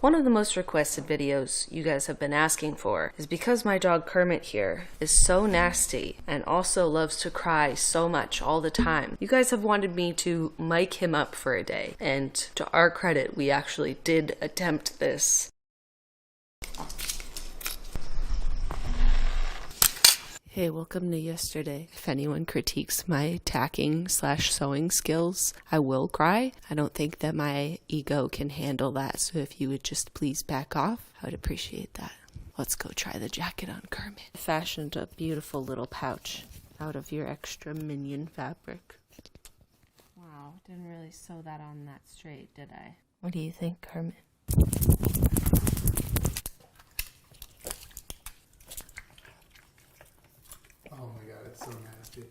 One of the most requested videos you guys have been asking for is because my dog Kermit here is so nasty and also loves to cry so much all the time. You guys have wanted me to mic him up for a day, and to our credit, we actually did attempt this. Hey, welcome to yesterday. If anyone critiques my tacking/sewing skills, I will cry. I don't think that my ego can handle that, so if you would just please back off, I would appreciate that. Let's go try the jacket on Kermit. I fashioned a beautiful little pouch out of your extra minion fabric. Wow, didn't really sew that on that straight, did I? What do you think, Kermit? Oh my god, it's so nasty.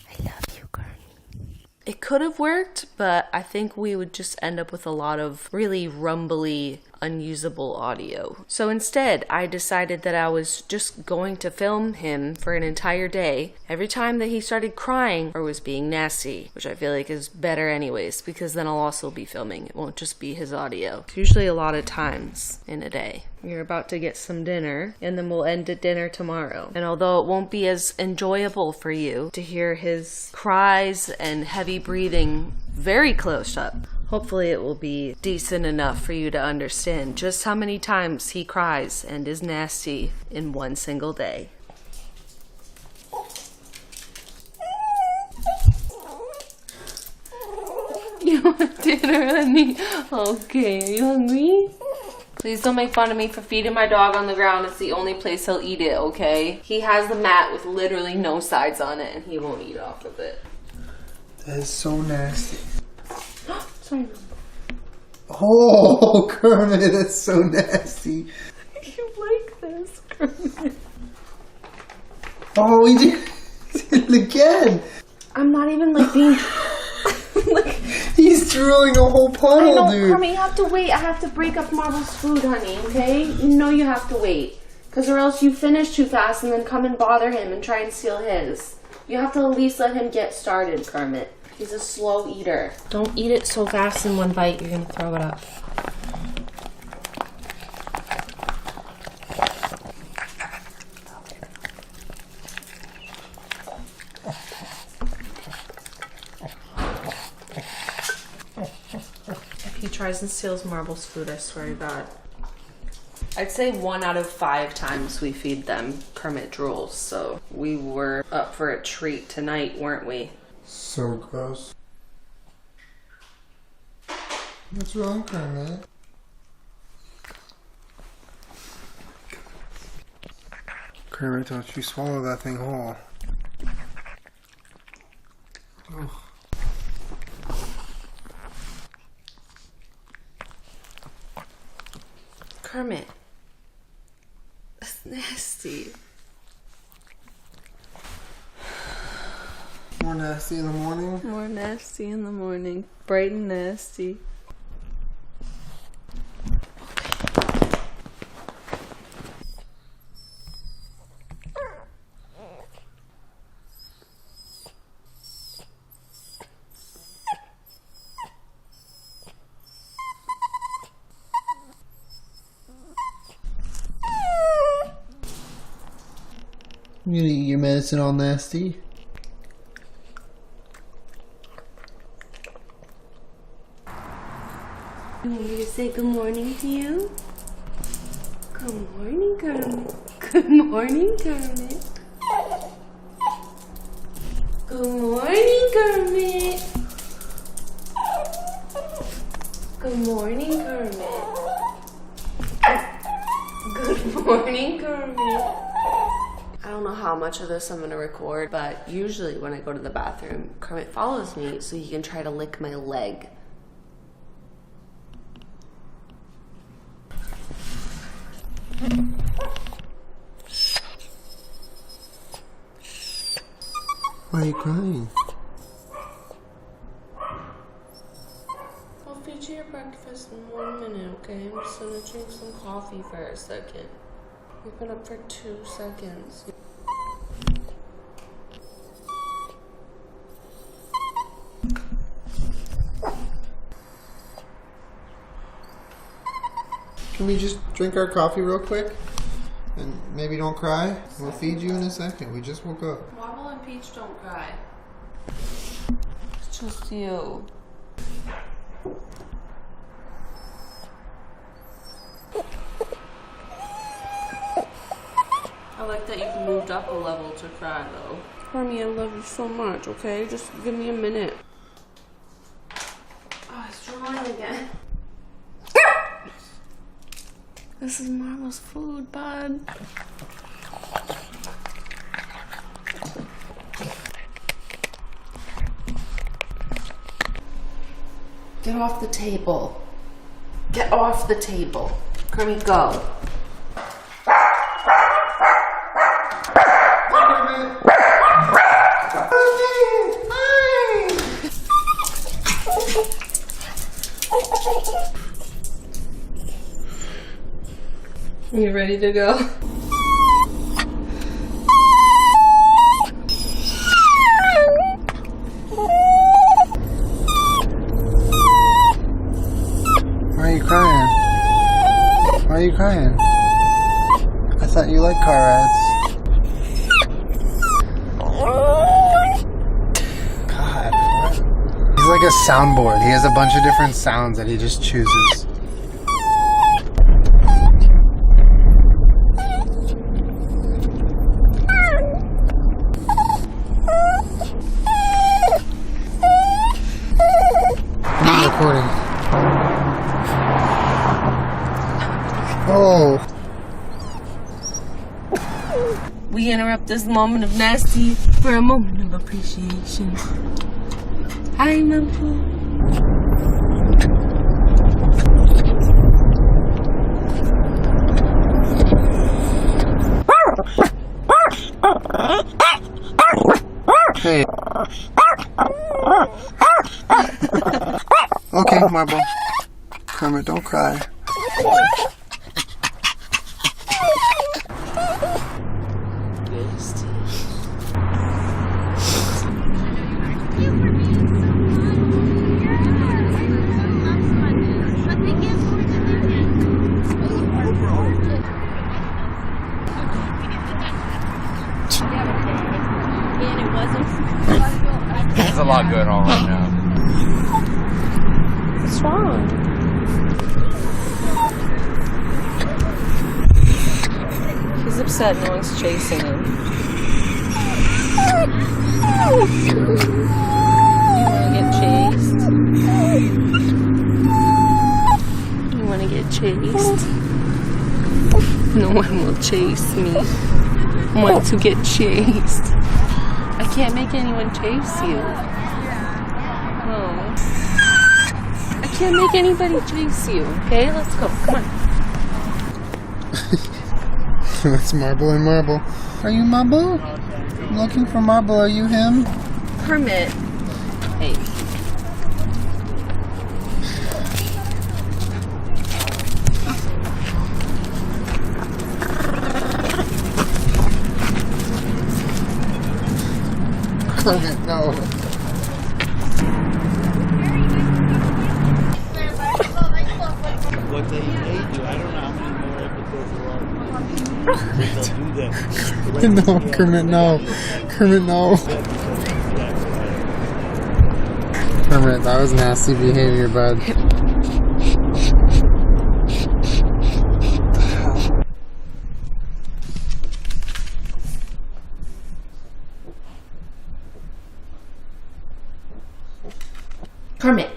I love you, Kermit. It could have worked, but I think we would just end up with a lot of really rumbly, unusable audio. So instead, I decided that I was just going to film him for an entire day every time that he started crying or was being nasty, which I feel like is better anyways, because then I'll also be filming. It won't just be his audio. It's usually a lot of times in a day. You're about to get some dinner, and then we'll end at dinner tomorrow. And although it won't be as enjoyable for you to hear his cries and heavy breathing very close up, hopefully it will be decent enough for you to understand just how many times he cries and is nasty in one single day. You want dinner, honey? Okay, are you hungry? Please don't make fun of me for feeding my dog on the ground. It's the only place he'll eat it, okay? He has the mat with literally no sides on it, and he won't eat off of it. That is so nasty. Sorry. Oh, Kermit, that's so nasty. You like this, Kermit? Oh, he did it again. I'm not even like being... like, he's drooling a whole puddle, I know, dude. Kermit, you have to wait. I have to break up Marble's food, honey, okay? You know you have to wait. Because or else you finish too fast and then come and bother him and try and steal his. You have to at least let him get started, Kermit. He's a slow eater. Don't eat it so fast in one bite. You're going to throw it up. If he tries and steals Marble's food, I swear to God. I'd say 1 out of 5 times we feed them Kermit drools, so we were up for a treat tonight, weren't we? So gross. What's wrong, Kermit? Kermit, don't you swallow that thing whole. Oh. Kermit. That's nasty. More nasty in the morning? More nasty in the morning. Bright and nasty. You gonna eat your medicine all nasty? You want me to say good morning to you? Good morning, Kermit. Good morning, Kermit. Good morning, Kermit. Good morning, Kermit. Good morning, Kermit. I don't know how much of this I'm gonna record, but usually when I go to the bathroom, Kermit follows me so he can try to lick my leg. Why are you crying? I'll feed you your breakfast in 1 minute, okay? I'm just gonna drink some coffee for a second. You've been up for 2 seconds. Can we just drink our coffee real quick? And maybe don't cry? We'll feed you in a second. We just woke up. Marble and Peach don't cry. It's just you. I like that you've moved up a level to cry, though. Hermie, I love you so much, okay? Just give me a minute. Oh, it's drawing again. This is Marble's food, bud. Get off the table. Get off the table. Kermie, go. You ready to go? Why are you crying? Why are you crying? I thought you liked car rides. God. He's like a soundboard. He has a bunch of different sounds that he just chooses. Recording. Oh. We interrupt this moment of nasty for a moment of appreciation. Hi, Mampu. Hey. Okay, Marble. Kermit, don't cry. There's a lot going on right now. What's wrong? He's upset no one's chasing him. You wanna get chased? You wanna get chased? No one will chase me. I want to get chased. I can't make anyone chase you. Oh. I can't make anybody chase you. Okay, let's go. Come on. That's Marble and Marble. Are you Marble? I'm looking for Marble. Are you him? Kermit. Hey. Kermit, no. What they do, I don't know how many more episodes they'll do that. No, Kermit, no. Kermit, no. Kermit, that was nasty behavior, bud. Kermit.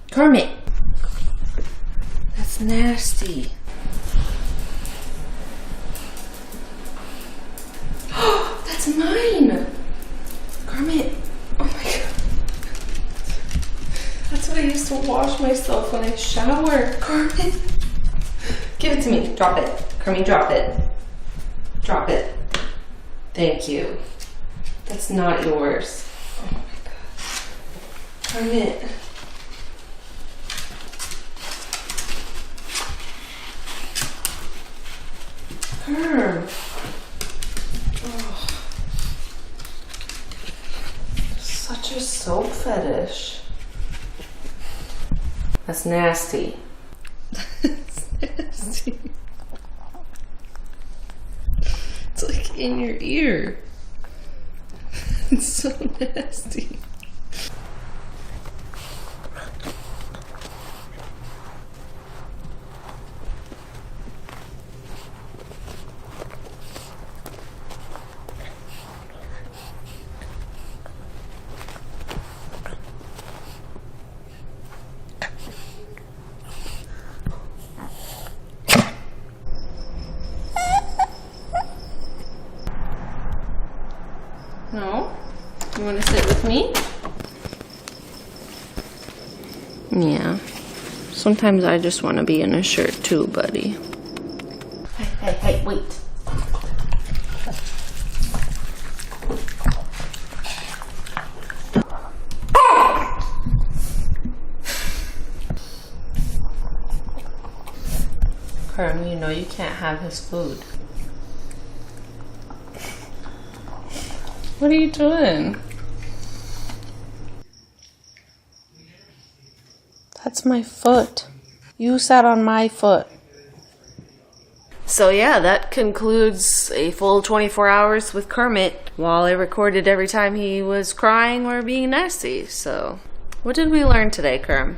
Kermit. That's nasty. That's mine. Kermit. Oh my god. That's what I used to wash myself when I shower. Kermit. Give it to me. Drop it. Kermit, drop it. Drop it. Thank you. That's not yours. Oh my god. Kermit. Such a soap fetish. That's nasty. That's nasty. It's like in your ear. It's so nasty. No? You want to sit with me? Yeah. Sometimes I just want to be in a shirt too, buddy. Hey, wait. Kerm, you know you can't have his food. What are you doing? That's my foot. You sat on my foot. So yeah, that concludes a full 24 hours with Kermit while I recorded every time he was crying or being nasty. So what did we learn today, Kerm?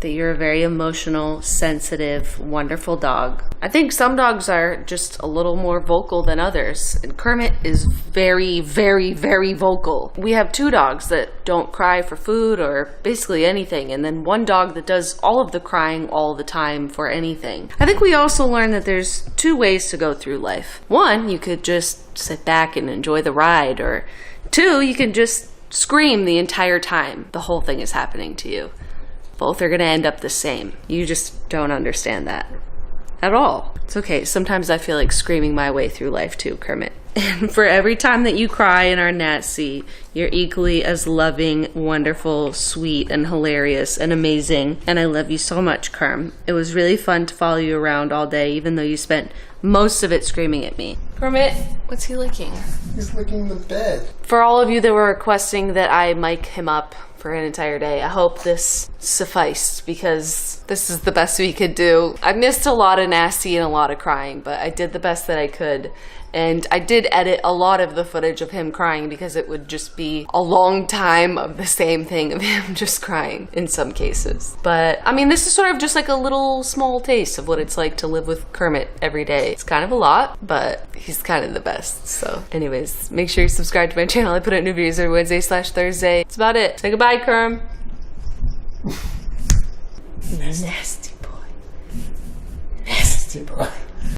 That you're a very emotional, sensitive, wonderful dog. I think some dogs are just a little more vocal than others, and Kermit is very, very, very vocal. We have 2 dogs that don't cry for food or basically anything, and then 1 dog that does all of the crying all the time for anything. I think we also learned that there's 2 ways to go through life. 1, you could just sit back and enjoy the ride, or 2, you can just scream the entire time the whole thing is happening to you. Both are going to end up the same. You just don't understand that at all. It's okay. Sometimes I feel like screaming my way through life too, Kermit. And for every time that you cry and are nasty, you're equally as loving, wonderful, sweet, and hilarious and amazing. And I love you so much, Kerm. It was really fun to follow you around all day, even though you spent most of it screaming at me. Kermit, what's he licking? He's licking the bed. For all of you that were requesting that I mic him up for an entire day, I hope this sufficed, because this is the best we could do. I missed a lot of nasty and a lot of crying, but I did the best that I could. And I did edit a lot of the footage of him crying because it would just be a long time of the same thing of him just crying in some cases. But I mean, this is sort of just like a little small taste of what it's like to live with Kermit every day. It's kind of a lot, but he's kind of the best. So anyways, make sure you subscribe to my channel. I put out new videos every Wednesday/Thursday. That's about it. Say goodbye, Kerm. Nasty boy. Nasty boy.